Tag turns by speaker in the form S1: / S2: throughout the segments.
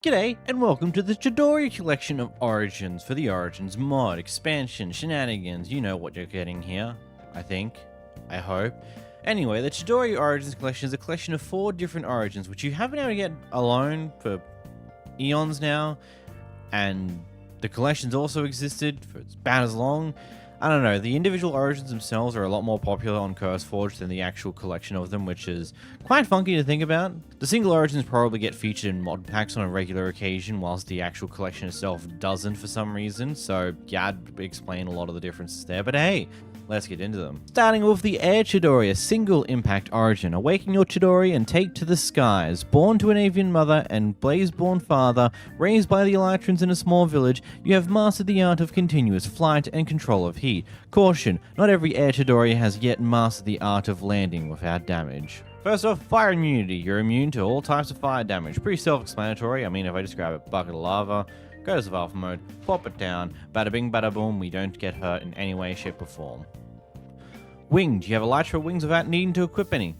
S1: G'day, and welcome to the Chidori collection of Origins for the Origins mod, expansion, shenanigans. You know what you're getting here, I think. I hope. Anyway, the Chidori Origins collection is a collection of 4 different Origins, which you haven't been able to get alone for eons now, and the collections also existed for about as long. I don't know, the individual Origins themselves are a lot more popular on CurseForge than the actual collection of them, which is quite funky to think about. The single Origins probably get featured in mod packs on a regular occasion, whilst the actual collection itself doesn't for some reason, so yeah, I'd explain a lot of the differences there, but hey, let's get into them. Starting with the Air Chidori, a single impact origin. Awaken your Chidori and take to the skies. Born to an avian mother and blaze-born father, raised by the Elytrans in a small village, you have mastered the art of continuous flight and control of heat. Caution, not every Air Chidori has yet mastered the art of landing without damage. First off, fire immunity. You're immune to all types of fire damage. Pretty self-explanatory. I mean, if I just grab a bucket of lava, go to survival mode, pop it down, bada bing bada boom, we don't get hurt in any way, shape or form. Winged, you have Elytra wings without needing to equip any.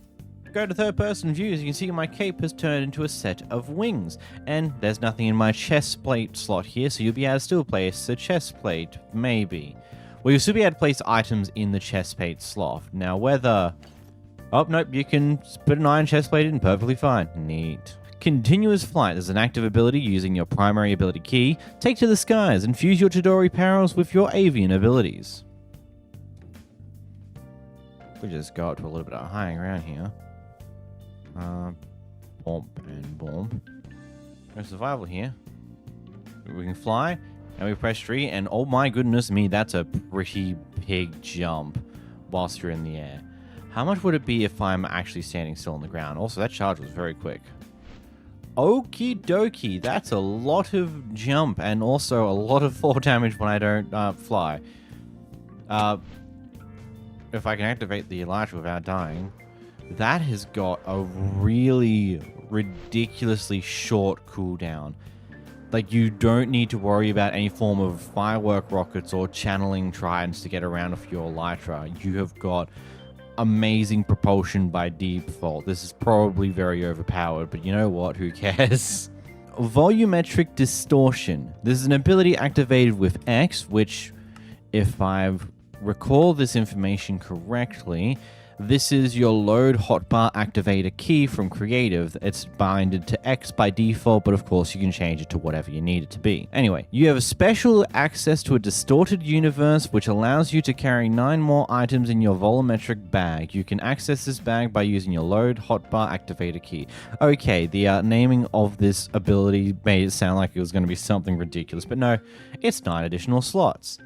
S1: Go to third person view, as you can see my cape has turned into a set of wings. And there's nothing in my chest plate slot here, so you'll be able to still place a chest plate, maybe. Well, you'll still be able to place items in the chest plate slot. Now whether... Oh, nope, you can put an iron chest plate in perfectly fine. Neat. Continuous flight is an active ability using your primary ability key. Take to the skies and fuse your Chidori powers with your avian abilities. We just go up to a little bit of high ground here. Bomb and bomb. No survival here. We can fly, and we press 3, and oh my goodness me, that's a pretty big jump whilst you're in the air. How much would it be if I'm actually standing still on the ground? Also, that charge was very quick. Okie dokie, that's a lot of jump, and also a lot of fall damage when I don't fly. If I can activate the Elytra without dying, that has got a really ridiculously short cooldown. Like, you don't need to worry about any form of firework rockets or channeling tridents to get around with your Elytra. You have got amazing propulsion by default. This is probably very overpowered, but you know what? Who cares? Volumetric distortion. This is an ability activated with X, which, if I've recall this information correctly, this is your load hotbar activator key from creative. It's binded to X by default, but of course you can change it to whatever you need it to be. Anyway, you have a special access to a distorted universe which allows you to carry 9 more items in your volumetric bag. You can access this bag by using your load hotbar activator key. Okay, the naming of this ability made it sound like it was going to be something ridiculous, but no, it's 9 additional slots.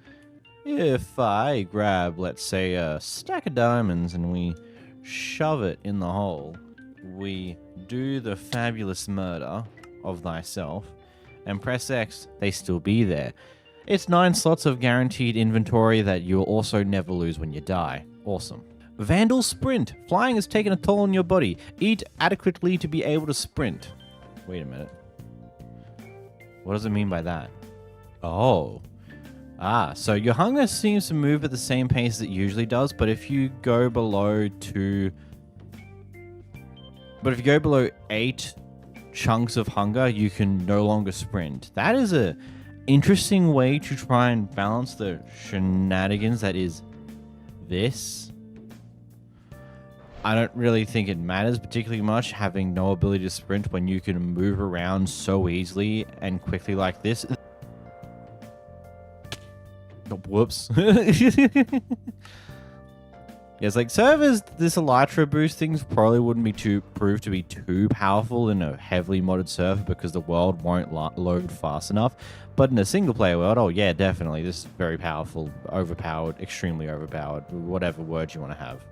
S1: If I grab, let's say, a stack of diamonds and we shove it in the hole, we do the fabulous murder of thyself, and press X, they still be there. It's 9 slots of guaranteed inventory that you'll also never lose when you die. Awesome. Vandal Sprint. Flying has taken a toll on your body. Eat adequately to be able to sprint. Wait a minute. What does it mean by that? Oh. So your hunger seems to move at the same pace as it usually does, but if you go below 8 chunks of hunger, you can no longer sprint. That is a interesting way to try and balance the shenanigans that is this. I don't really think it matters particularly much having no ability to sprint when you can move around so easily and quickly like this. Whoops. It's like servers, this Elytra boost things probably wouldn't be prove to be too powerful in a heavily modded server because the world won't load fast enough. But in a single player world, oh yeah, definitely. This is very powerful, overpowered, extremely overpowered, whatever word you want to have.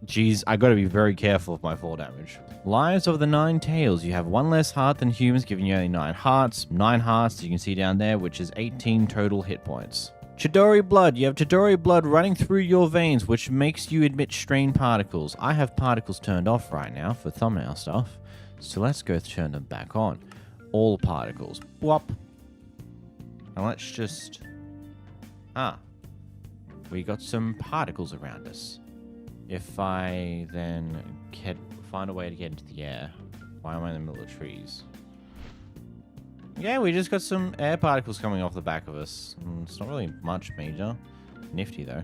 S1: Jeez, I gotta be very careful with my fall damage. Lives of the 9 Tails. You have 1 less heart than humans, giving you only 9 hearts. 9 hearts, you can see down there, which is 18 total hit points. Chidori Blood. You have Chidori Blood running through your veins, which makes you emit strain particles. I have particles turned off right now for thumbnail stuff, so let's go turn them back on. All particles. Whop. And let's just... we got some particles around us. If I then find a way to get into the air, why am I in the middle of trees? Yeah, we just got some air particles coming off the back of us. It's not really much major. Nifty, though.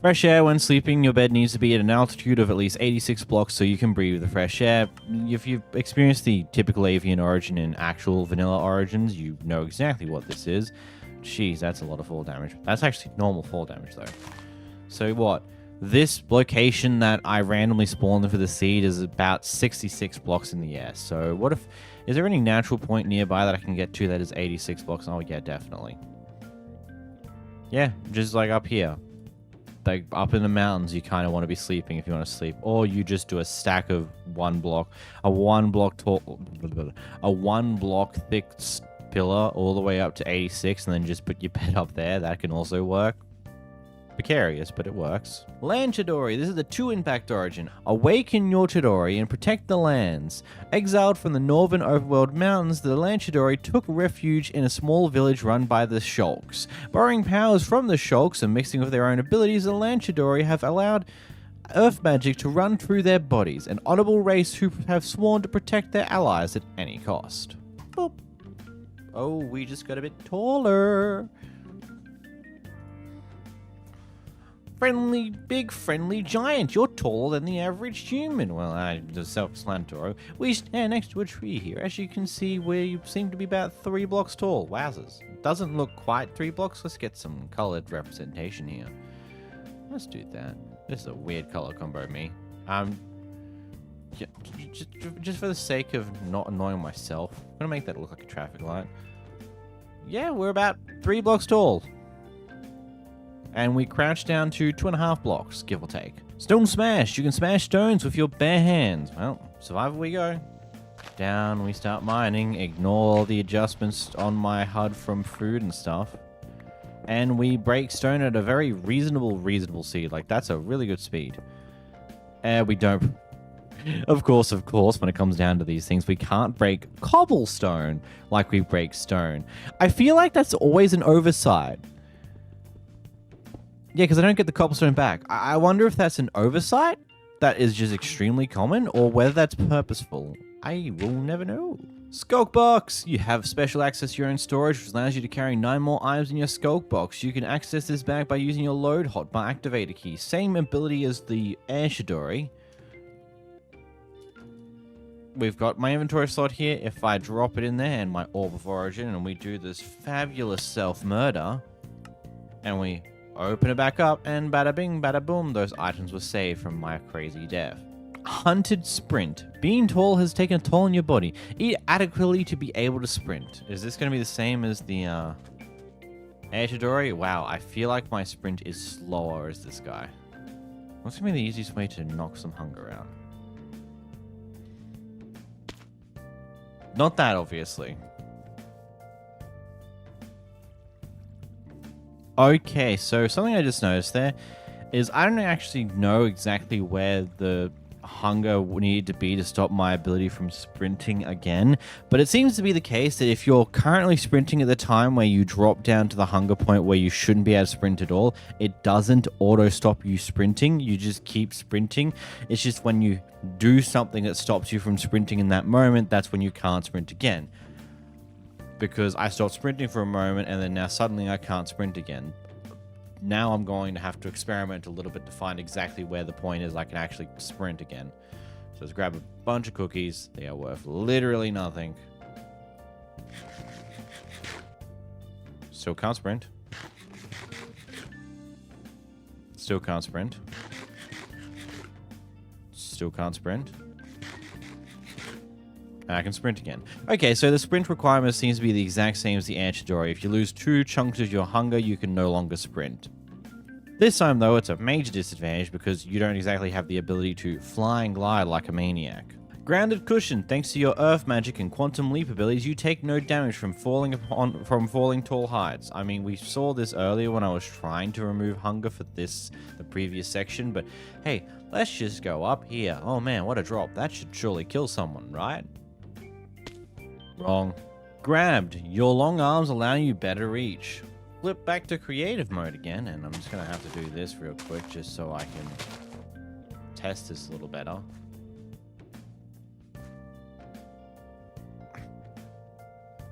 S1: Fresh air when sleeping. Your bed needs to be at an altitude of at least 86 blocks so you can breathe the fresh air. If you've experienced the typical avian origin in actual vanilla origins, you know exactly what this is. Jeez, that's a lot of fall damage. That's actually normal fall damage, though. So what? This location that I randomly spawned for the seed is about 66 blocks in the air. So what if... Is there any natural point nearby that I can get to that is 86 blocks? Oh, yeah, definitely. Yeah, just like up here. Like up in the mountains, you kind of want to be sleeping if you want to sleep. Or you just do a stack of one block thick pillar all the way up to 86 and then just put your bed up there. That can also work. Precarious, but it works. Land Chidori. This is the 2-impact origin. Awaken your Chidori and protect the lands. Exiled from the northern overworld mountains, the Land Chidori took refuge in a small village run by the Shulks. Borrowing powers from the Shulks and mixing with their own abilities, the Land Chidori have allowed earth magic to run through their bodies, an honorable race who have sworn to protect their allies at any cost. Boop. Oh, we just got a bit taller. Big friendly giant. You're taller than the average human. Well, the self-explanatory. We stand next to a tree here. As you can see, we seem to be about 3 blocks tall. Wowzers. Doesn't look quite 3 blocks. Let's get some colored representation here. Let's do that. This is a weird color combo, me. Just for the sake of not annoying myself, I'm gonna make that look like a traffic light. Yeah, we're about 3 blocks tall. And we crouch down to 2.5 blocks, give or take. Stone smash. You can smash stones with your bare hands. Well, survival we go. Down we start mining. Ignore the adjustments on my HUD from food and stuff. And we break stone at a very reasonable speed. Like, that's a really good speed. We don't... Of course, when it comes down to these things, we can't break cobblestone like we break stone. I feel like that's always an oversight. Yeah, because I don't get the cobblestone back. I wonder if that's an oversight that is just extremely common, or whether that's purposeful. I will never know. Skulk box! You have special access to your own storage, which allows you to carry 9 more items in your skulk box. You can access this bag by using your load hotbar activator key. Same ability as the air Chidori. We've got my inventory slot here. If I drop it in there and my orb of origin, and we do this fabulous self-murder, and we open it back up, and bada bing, bada boom, those items were saved from my crazy death. Hunted sprint. Being tall has taken a toll on your body. Eat adequately to be able to sprint. Is this going to be the same as the air Chidori? Wow, I feel like my sprint is slower as this guy. What's going to be the easiest way to knock some hunger out? Not that, obviously. Okay, so something I just noticed there is I don't actually know exactly where the hunger needed to be to stop my ability from sprinting again, but it seems to be the case that if you're currently sprinting at the time where you drop down to the hunger point where you shouldn't be able to sprint at all, it doesn't auto stop you sprinting. You just keep sprinting. It's just when you do something that stops you from sprinting in that moment, that's when you can't sprint again. Because I stopped sprinting for a moment and then now suddenly I can't sprint again. Now I'm going to have to experiment a little bit to find exactly where the point is I can actually sprint again. So let's grab a bunch of cookies. They are worth literally nothing. Still can't sprint. Still can't sprint. Still can't sprint. And I can sprint again. Okay, so the sprint requirement seems to be the exact same as the air Chidori. If you lose 2 chunks of your hunger, you can no longer sprint. This time, though, it's a major disadvantage because you don't exactly have the ability to fly and glide like a maniac. Grounded cushion. Thanks to your earth magic and quantum leap abilities, you take no damage from falling tall heights. I mean, we saw this earlier when I was trying to remove hunger for the previous section, but hey, let's just go up here. Oh man, what a drop. That should surely kill someone, right? Wrong. Grabbed. Your long arms allow you better reach. Flip back to creative mode again, and I'm just going to have to do this real quick just so I can test this a little better.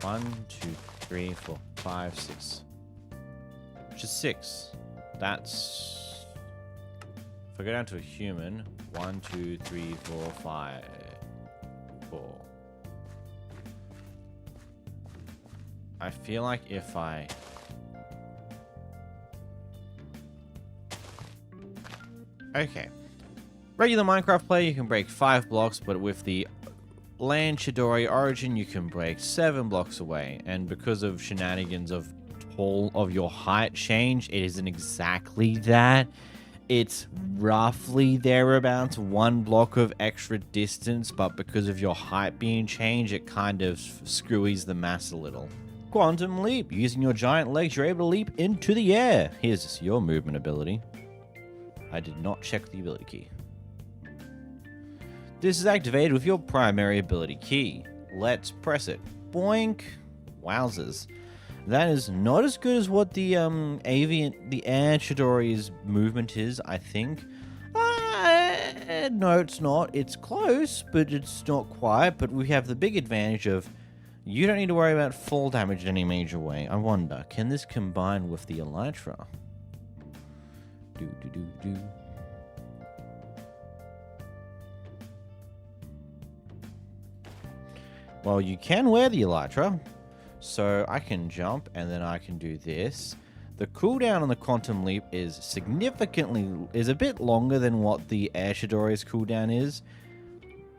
S1: 1, 2, 3, 4, 5, 6. Which is 6. That's... If I go down to a human, 1, 2, 3, 4, 5, 4. I feel like if I... Okay. Regular Minecraft player, you can break 5 blocks, but with the land Chidori Origin, you can break 7 blocks away. And because of shenanigans of your height change, it isn't exactly that. It's roughly thereabouts 1 block of extra distance, but because of your height being changed, it kind of screws the mass a little. Quantum Leap. Using your giant legs, you're able to leap into the air. Here's your movement ability. I did not check the ability key. This is activated with your primary ability key. Let's press it. Boink. Wowzers. That is not as good as what the air Chidori's movement is, I think. No, it's not. It's close, but it's not quite. But we have the big advantage of you don't need to worry about fall damage in any major way. I wonder, can this combine with the Elytra? Do. Well, you can wear the Elytra, so I can jump and then I can do this. The cooldown on the Quantum Leap is a bit longer than what the Air Chidori's cooldown is,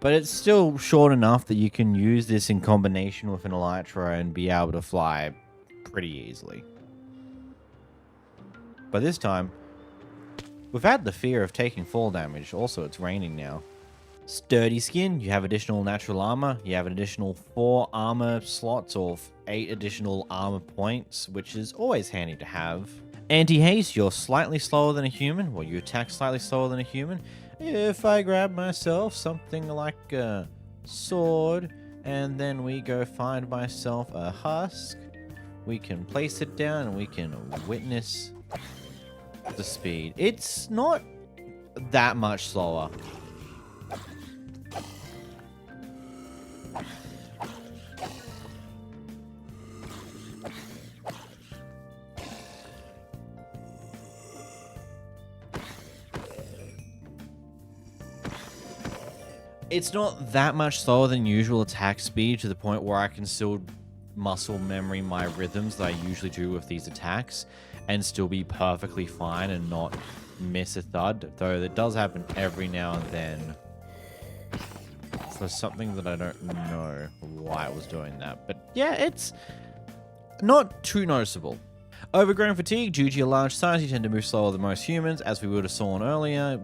S1: but it's still short enough that you can use this in combination with an Elytra and be able to fly pretty easily. But this time, without the fear of taking fall damage. Also, it's raining now. Sturdy Skin, you have additional natural armor. You have an additional 4 armor slots or 8 additional armor points, which is always handy to have. Anti-haste, you're slightly slower than a human. Well, you attack slightly slower than a human. If I grab myself something like a sword, and then we go find myself a husk, we can place it down and we can witness the speed. It's not that much slower. It's not that much slower than usual attack speed to the point where I can still muscle memory my rhythms that I usually do with these attacks and still be perfectly fine and not miss a thud, though it does happen every now and then for something that I don't know why it was doing that. But yeah, it's not too noticeable. Overgrown fatigue, due to your large size, you tend to move slower than most humans, as we would have saw earlier.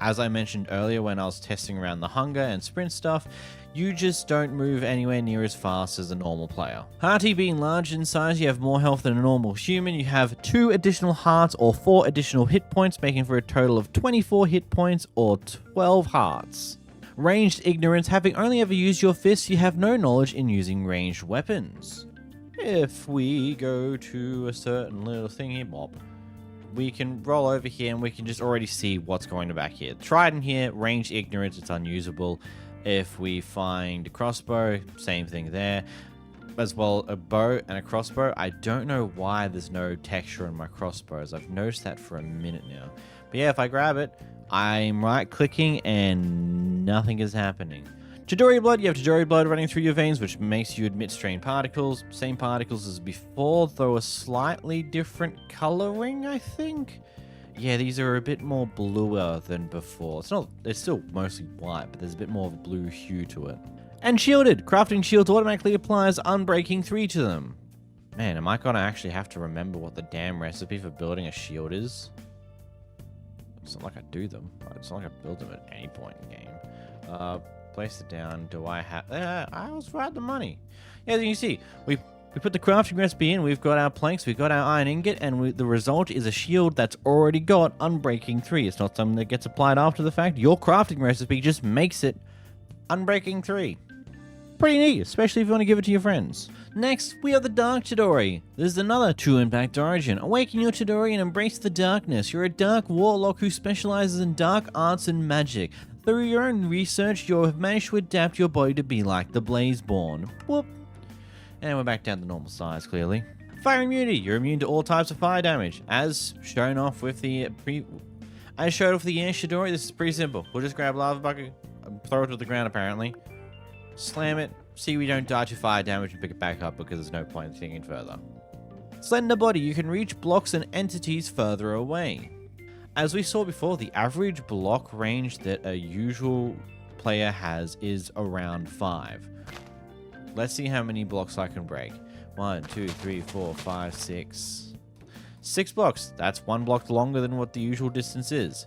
S1: As I mentioned earlier when I was testing around the hunger and sprint stuff, you just don't move anywhere near as fast as a normal player. Hearty, being large in size, you have more health than a normal human. You have 2 additional hearts or 4 additional hit points, making for a total of 24 hit points or 12 hearts. Ranged Ignorance, having only ever used your fists, you have no knowledge in using ranged weapons. If we go to a certain little thingy bob, we can roll over here and we can just already see what's going to back here. Trident here, ranged ignorance, it's unusable. If we find a crossbow, same thing there. As well, a bow and a crossbow. I don't know why there's no texture on my crossbows. I've noticed that for a minute now. But yeah, if I grab it, I'm right-clicking and nothing is happening. Chidori Blood, you have Chidori Blood running through your veins, which makes you emit strange particles. Same particles as before, though a slightly different coloring, I think? Yeah, these are a bit more bluer than before. It's still mostly white, but there's a bit more of a blue hue to it. And Shielded, crafting shields automatically applies Unbreaking 3 to them. Man, am I gonna actually have to remember what the damn recipe for building a shield is? It's not like I do them. It's not like I build them at any point in the game. Place it down. Do I have... I was right the money. Yeah, as you can see, we put the crafting recipe in, we've got our planks, we've got our iron ingot, and the result is a shield that's already got Unbreaking 3. It's not something that gets applied after the fact. Your crafting recipe just makes it Unbreaking 3. Pretty neat, especially if you want to give it to your friends. Next, we have the Dark Chidori. This is another true impact origin. Awaken your Chidori and embrace the darkness. You're a dark warlock who specializes in dark arts and magic. Through your own research, you have managed to adapt your body to be like the Blazeborn. Whoop. And we're back down to normal size, clearly. Fire immunity. You're immune to all types of fire damage. As shown off with the As showed off the air Chidori, this is pretty simple. We'll just grab a lava bucket, throw it to the ground apparently, slam it, see we don't die to fire damage, and pick it back up because there's no point in thinking further. Slender body. You can reach blocks and entities further away. As we saw before, the average block range that a usual player has is around 5. Let's see how many blocks I can break. 1, 2, 3, 4, 5, 6. 6 blocks. That's 1 block longer than what the usual distance is.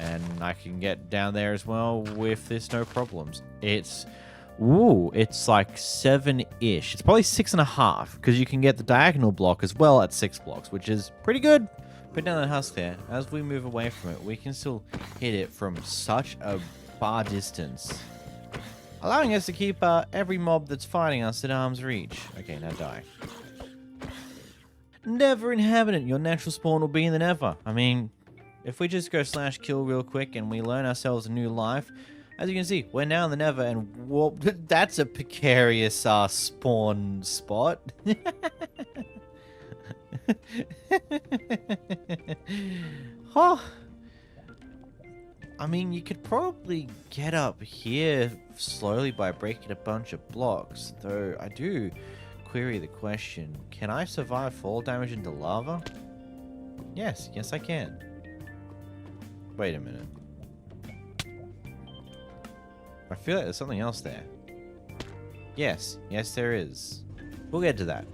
S1: And I can get down there as well with this, no problems. It's like 7-ish. It's probably 6.5, because you can get the diagonal block as well at 6 blocks, which is pretty good. Put down the husk there. As we move away from it, we can still hit it from such a far distance, allowing us to keep every mob that's fighting us at arm's reach. Okay, now die. Never inhabitant. Your natural spawn will be in the Nether. I mean, if we just go /kill real quick and we learn ourselves a new life, as you can see, we're now in the Nether, and whoop, that's a precarious spawn spot. Oh, I mean, you could probably get up here slowly by breaking a bunch of blocks, though I do query the question, can I survive fall damage into lava? Yes I can. Wait a minute. I feel like there's something else there. Yes there is. We'll get to that.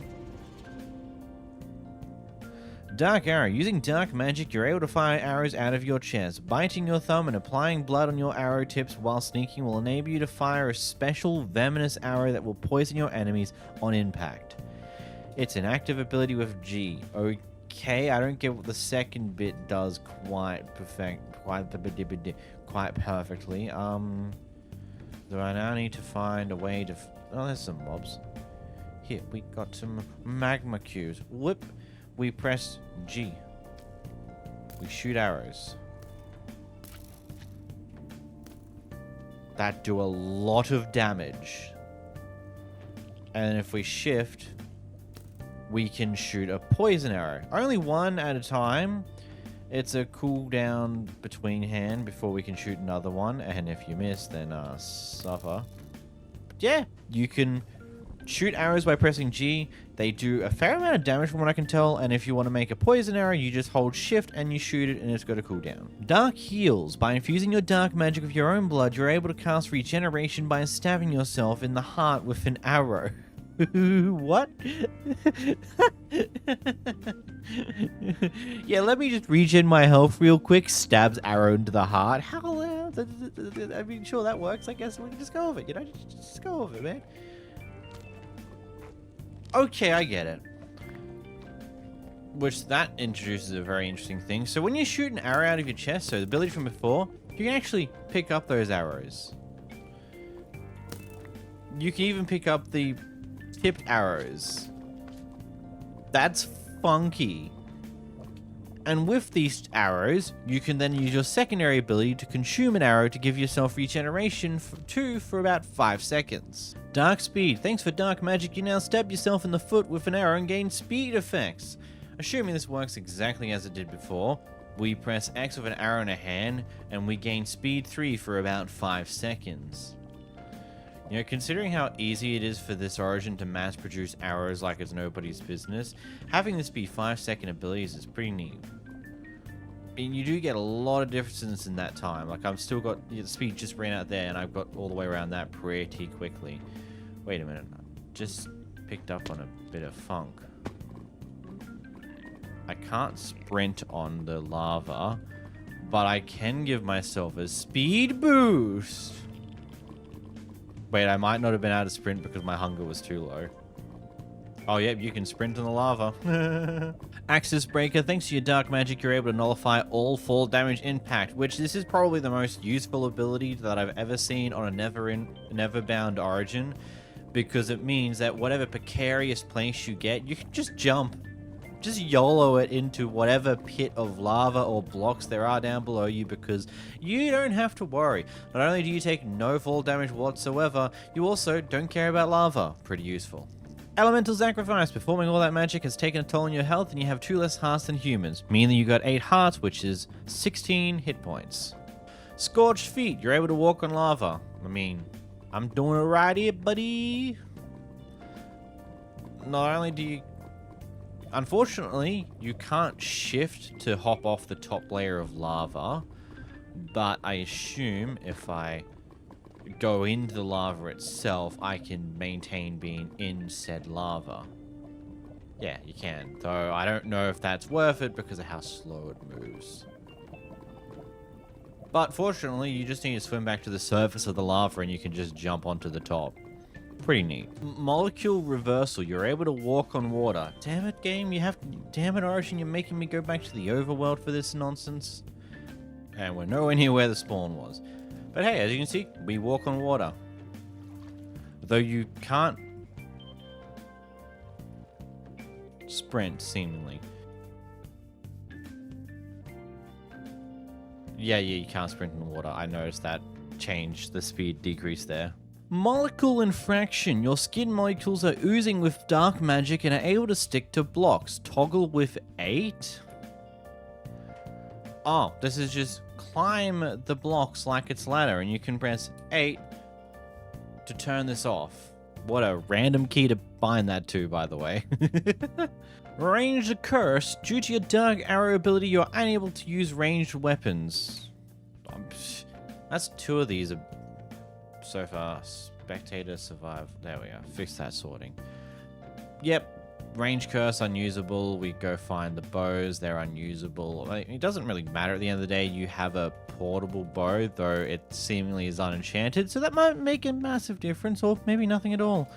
S1: Dark arrow. Using dark magic, you're able to fire arrows out of your chest. Biting your thumb and applying blood on your arrow tips while sneaking will enable you to fire a special venomous arrow that will poison your enemies on impact. It's an active ability with G. Okay, I don't get what the second bit does quite perfectly. Do I now need to find a way to... Oh, there's some mobs. Here, we got some magma cubes. Whoop. We press G. We shoot arrows. That do a lot of damage. And if we shift, we can shoot a poison arrow. Only one at a time. It's a cooldown between hand before we can shoot another one. And if you miss, then suffer. But yeah, you can shoot arrows by pressing G. They do a fair amount of damage from what I can tell, and if you want to make a poison arrow, you just hold shift and you shoot it and it's got a cooldown. Dark heals. By infusing your dark magic with your own blood, you're able to cast regeneration by stabbing yourself in the heart with an arrow. What? Yeah, let me just regen my health real quick. Stabs arrow into the heart. How? I mean, sure, that works. I guess we can just go with it, you know? Just go with it, man. Okay, I get it. Which, that introduces a very interesting thing. So when you shoot an arrow out of your chest, so the ability from before, you can actually pick up those arrows. You can even pick up the tipped arrows. That's funky. And with these arrows, you can then use your secondary ability to consume an arrow to give yourself regeneration for about 5 seconds. Dark speed. Thanks for dark magic, you now stab yourself in the foot with an arrow and gain speed effects. Assuming this works exactly as it did before, we press X with an arrow in a hand, and we gain speed 3 for about 5 seconds. You know, considering how easy it is for this origin to mass produce arrows like it's nobody's business, having this be 5-second abilities is pretty neat. And you do get a lot of differences in that time. Like, I've still got... The speed just ran out there, and I've got all the way around that pretty quickly. Wait a minute. I just picked up on a bit of funk. I can't sprint on the lava, but I can give myself a speed boost. Wait, I might not have been able to sprint because my hunger was too low. Oh, yep, you can sprint on the lava. Axis Breaker. Thanks to your dark magic, you're able to nullify all fall damage impact, which this is probably the most useful ability that I've ever seen on a never-bound origin, because it means that whatever precarious place you get, you can just jump. Just YOLO it into whatever pit of lava or blocks there are down below you, because you don't have to worry. Not only do you take no fall damage whatsoever, you also don't care about lava. Pretty useful. Elemental Sacrifice. Performing all that magic has taken a toll on your health, and you have 2 less hearts than humans, meaning you got 8 hearts, which is 16 hit points. Scorched Feet. You're able to walk on lava. I mean, I'm doing it right here, buddy. Not only do you... Unfortunately, you can't shift to hop off the top layer of lava, but I assume if I go into the lava itself, I can maintain being in said lava. Yeah, you can. Though I don't know if that's worth it because of how slow it moves. But fortunately, you just need to swim back to the surface of the lava and you can just jump onto the top. Pretty neat. Molecule Reversal. You're able to walk on water. Damn it, game. You have to... Damn it, Origin. You're making me go back to the overworld for this nonsense. And we're nowhere near where the spawn was. But hey, as you can see, we walk on water. Though you can't sprint, seemingly. Yeah, you can't sprint in the water. I noticed that change, the speed decrease there. Molecule Infraction. Your skin molecules are oozing with dark magic and are able to stick to blocks. Toggle with 8? Oh, this is just climb the blocks like it's ladder, and you can press 8 to turn this off. What a random key to bind that to, by the way. Ranged Curse. Due to your Dark Arrow ability, you're unable to use ranged weapons. That's 2 of these so far. Spectator, survive. There we are. Fix that sorting. Yep. Range Curse, unusable. We go find the bows. They're unusable. It doesn't really matter at the end of the day. You have a portable bow, though it seemingly is unenchanted. So that might make a massive difference, or maybe nothing at all.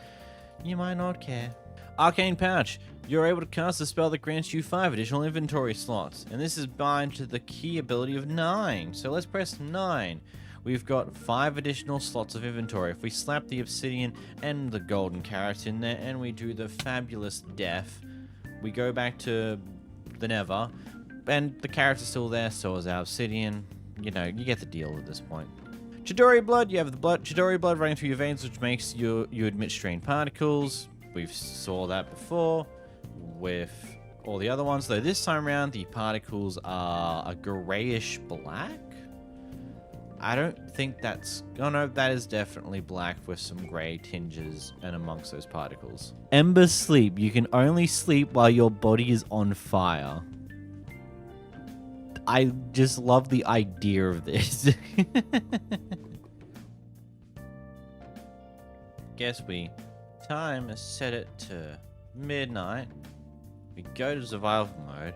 S1: You might not care. Arcane Pouch. You're able to cast a spell that grants you 5 additional inventory slots. And this is bound to the key ability of 9. So let's press 9. We've got 5 additional slots of inventory. If we slap the obsidian and the golden carrot in there and we do the fabulous death, we go back to the Nether, and the carrots are still there, so is our obsidian. You know, you get the deal at this point. Chidori Blood. You have the Chidori Blood running through your veins, which makes you emit strained particles. We've saw that before with all the other ones, though this time around the particles are a grayish black. I don't think that's... Oh no, that is definitely black with some grey tinges and amongst those particles. Ember Sleep. You can only sleep while your body is on fire. I just love the idea of this. Guess we set it to midnight. We go to survival mode.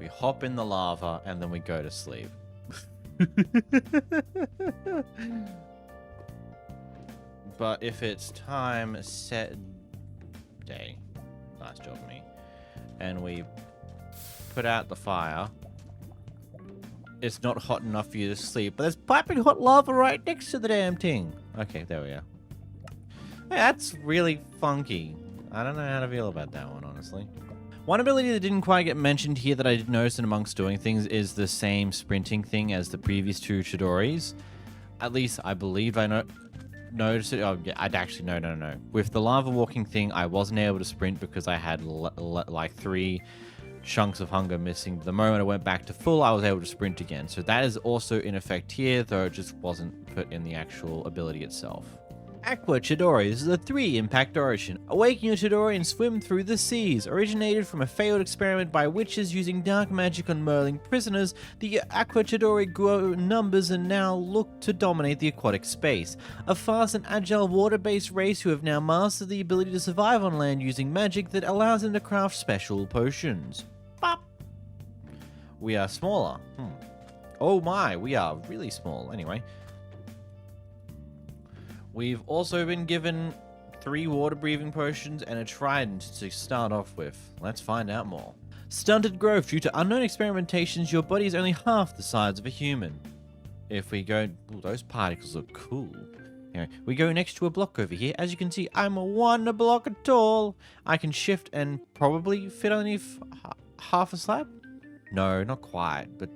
S1: We hop in the lava and then we go to sleep. But if it's time set day, nice job me, and we put out the fire, it's not hot enough for you to sleep, but there's piping hot lava right next to the damn thing. Okay, there we are. Hey, that's really funky. I don't know how to feel about that one, honestly. One ability that didn't quite get mentioned here that I did notice in amongst doing things is the same sprinting thing as the previous 2 Chidoris. At least I believe I noticed it. Oh, yeah, I'd actually, no. With the lava walking thing, I wasn't able to sprint because I had like 3 chunks of hunger missing. The moment I went back to full, I was able to sprint again. So that is also in effect here, though it just wasn't put in the actual ability itself. Aqua Chidori. This is a 3 impact origin. Awaken your Chidori and swim through the seas. Originated from a failed experiment by witches using dark magic on Merling prisoners, the Aqua Chidori grow in numbers and now look to dominate the aquatic space. A fast and agile water-based race who have now mastered the ability to survive on land using magic that allows them to craft special potions. Bop. We are smaller. Oh my, we are really small. Anyway. We've also been given 3 water-breathing potions and a trident to start off with. Let's find out more. Stunted growth. Due to unknown experimentations, your body is only half the size of a human. If we go... Ooh, those particles look cool. Anyway, we go next to a block over here. As you can see, I'm 1 block tall. I can shift and probably fit underneath half a slab? No, not quite, but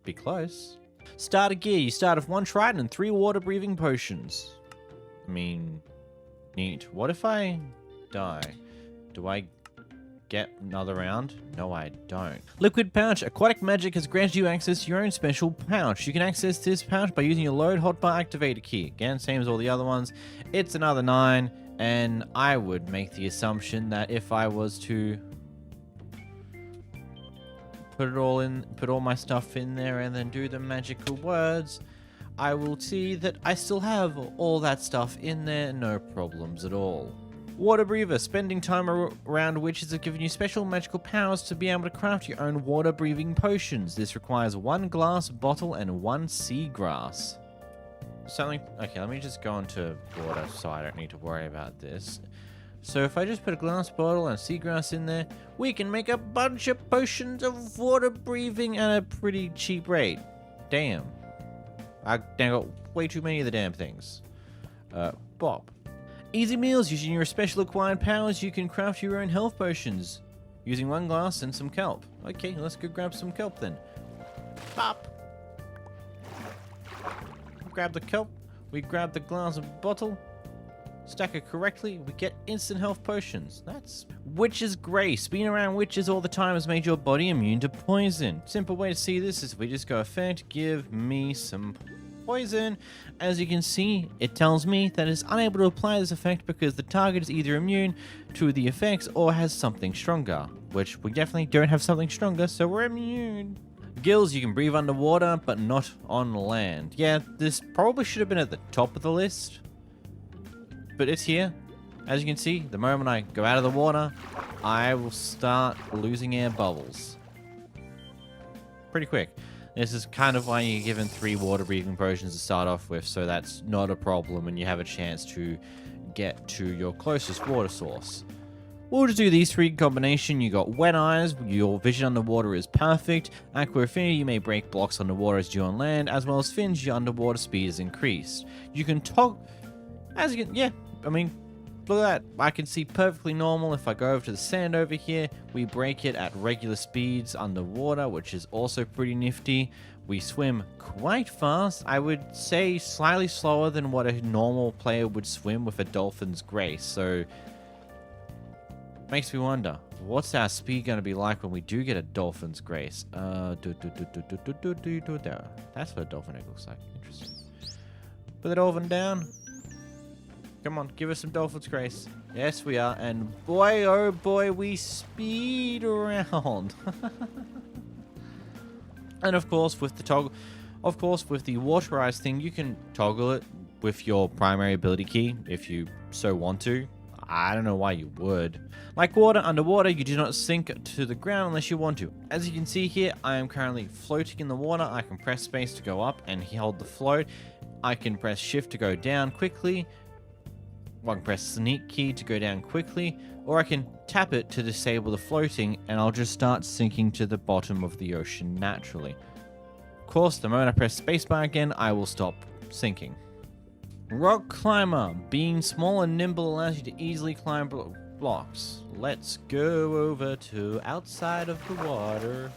S1: be close. Starter gear. You start with 1 trident and 3 water-breathing potions. I mean, neat. What if I die. Do I get another round? No, I don't. Liquid pouch. Aquatic magic has granted you access to your own special pouch. You can access this pouch by using your load hotbar activator key. Again, same as all the other ones. It's another 9, and I would make the assumption that if I was to put all my stuff in there and then do the magical words, I will see that I still have all that stuff in there, no problems at all. Water breather. Spending time around witches have given you special magical powers to be able to craft your own water breathing potions. This requires 1 glass bottle and 1 seagrass. Okay, let me just go into water so I don't need to worry about this. So if I just put a glass bottle and seagrass in there, we can make a bunch of potions of water breathing at a pretty cheap rate. Damn. I got way too many of the damn things. Bob. Easy meals. Using your special acquired powers, you can craft your own health potions. Using 1 glass and some kelp. Okay, let's go grab some kelp then. Pop. Grab the kelp. We grab the glass and bottle. Stack it correctly, we get instant health potions. That's Witch's Grace. Being around witches all the time has made your body immune to poison. Simple way to see this is if we just go effect, give me some poison. As you can see, it tells me that it's unable to apply this effect because the target is either immune to the effects or has something stronger, which we definitely don't have something stronger, so we're immune. Gills, you can breathe underwater, but not on land. Yeah, this probably should have been at the top of the list, but it's here. As you can see, the moment I go out of the water, I will start losing air bubbles. Pretty quick. This is kind of why you're given 3 water breathing potions to start off with, so that's not a problem when you have a chance to get to your closest water source. We'll just do these 3 in combination. You got wet eyes, your vision underwater is perfect. Aqua affinity, you may break blocks underwater as you do on land, as well as fins, your underwater speed is increased. You can toggle, as you can, yeah, I mean, look at that. I can see perfectly normal. If I go over to the sand over here, we break it at regular speeds underwater, which is also pretty nifty. We swim quite fast. I would say slightly slower than what a normal player would swim with a dolphin's grace. So, makes me wonder, what's our speed going to be like when we do get a dolphin's grace? That's what a dolphin egg looks like. Interesting. Put the dolphin down. Come on, give us some dolphin's grace. Yes, we are. And boy, oh boy, we speed around. And of course, with the toggle, with the water eyes thing, you can toggle it with your primary ability key if you so want to. I don't know why you would. Like water, underwater, you do not sink to the ground unless you want to. As you can see here, I am currently floating in the water. I can press space to go up and hold the float. I can press shift to go down quickly. I can press sneak key to go down quickly, or I can tap it to disable the floating, and I'll just start sinking to the bottom of the ocean naturally. Of course, the moment I press spacebar again, I will stop sinking. Rock climber. Being small and nimble allows you to easily climb blocks. Let's go over to outside of the water.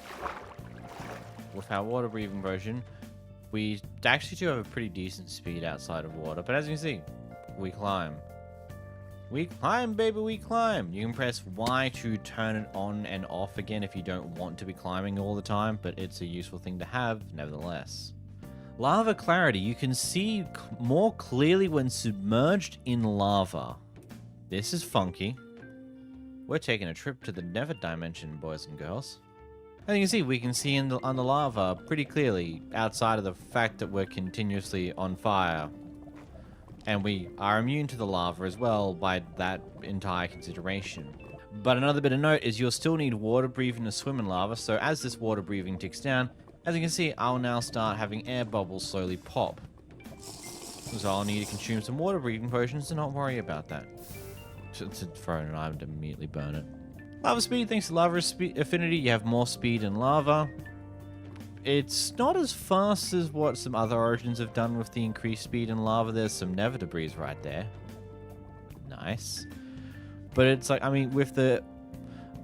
S1: With our water breathing version, we actually do have a pretty decent speed outside of water, but as you can see, we climb. We climb, baby, we climb. You can press Y to turn it on and off again if you don't want to be climbing all the time, but it's a useful thing to have nevertheless. Lava clarity. You can see more clearly when submerged in lava. This is funky. We're taking a trip to the nether dimension, boys and girls. As you can see, we can see on the lava pretty clearly, outside of the fact that we're continuously on fire. And we are immune to the lava as well by that entire consideration. But another bit of note is you'll still need water breathing to swim in lava, so as this water breathing ticks down, as you can see, I'll now start having air bubbles slowly pop. So I'll need to consume some water breathing potions to not worry about that. To throw in an item to immediately burn it. Lava speed, thanks to lava affinity, you have more speed in lava. It's not as fast as what some other origins have done with the increased speed in lava. There's some nether debris right there. Nice. But it's like, I mean, with the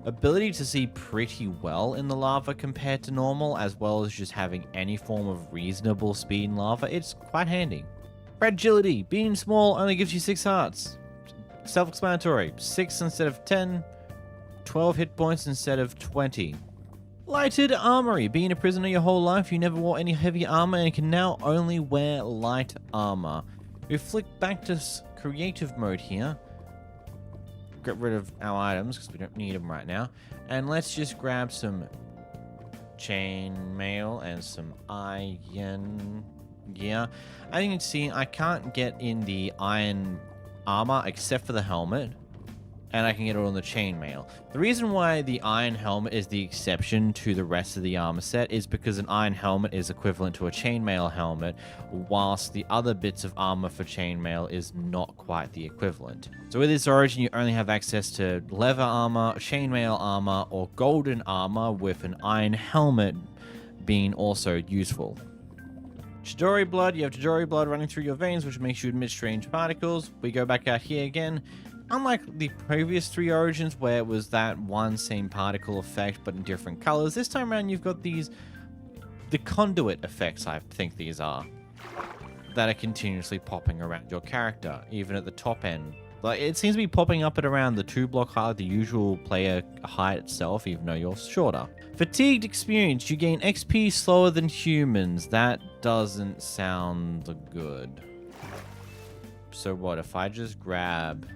S1: ability to see pretty well in the lava compared to normal, as well as just having any form of reasonable speed in lava, it's quite handy. Fragility. Being small only gives you 6 hearts. Self-explanatory. 6 instead of 10. 12 hit points instead of 20. Lighted armory. Being a prisoner your whole life, you never wore any heavy armor and can now only wear light armor. We flick back to creative mode here. Get rid of our items because we don't need them right now. And let's just grab some chain mail and some iron gear. As you can see, I can't get in the iron armor except for the helmet. And I can get it on the chainmail. The reason why the iron helmet is the exception to the rest of the armor set is because an iron helmet is equivalent to a chainmail helmet, whilst the other bits of armor for chainmail is not quite the equivalent. So with this origin, you only have access to leather armor, chainmail armor, or golden armor, with an iron helmet being also useful. Chidori blood. You have Chidori blood running through your veins, which makes you emit strange particles. We go back out here again. Unlike the previous 3 origins where it was that one same particle effect but in different colors, this time around you've got the conduit effects, I think these are, that are continuously popping around your character, even at the top end. Like, it seems to be popping up at around the 2-block height, the usual player height itself, even though you're shorter. Fatigued experience. You gain XP slower than humans. That doesn't sound good. So what if I just grab...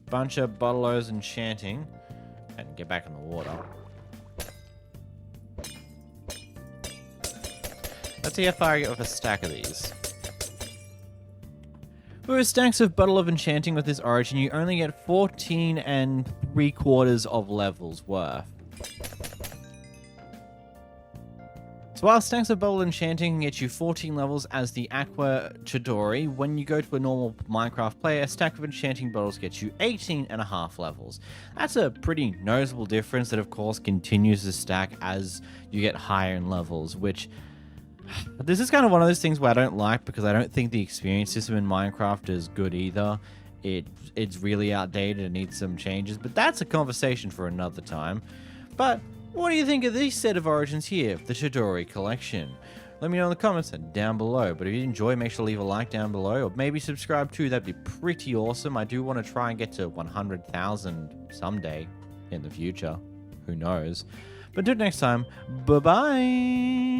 S1: bunch of bottle-os enchanting and get back in the water. Let's see how far I get with a stack of these. With stacks of Bottle of Enchanting with this origin, you only get 14 3/4 of levels worth. So while stacks of Bottle Enchanting can get you 14 levels as the Aqua Chidori, when you go to a normal Minecraft player, a stack of Enchanting Bottles gets you 18.5 levels. That's a pretty noticeable difference that of course continues to stack as you get higher in levels, which... this is kind of one of those things where I don't like because I don't think the experience system in Minecraft is good either. It's really outdated and needs some changes, but that's a conversation for another time. But... what do you think of this set of origins here, the Chidori collection? Let me know in the comments and down below. But if you enjoy, make sure to leave a like down below, or maybe subscribe too. That'd be pretty awesome. I do want to try and get to 100,000 someday in the future. Who knows? But until next time, bye-bye!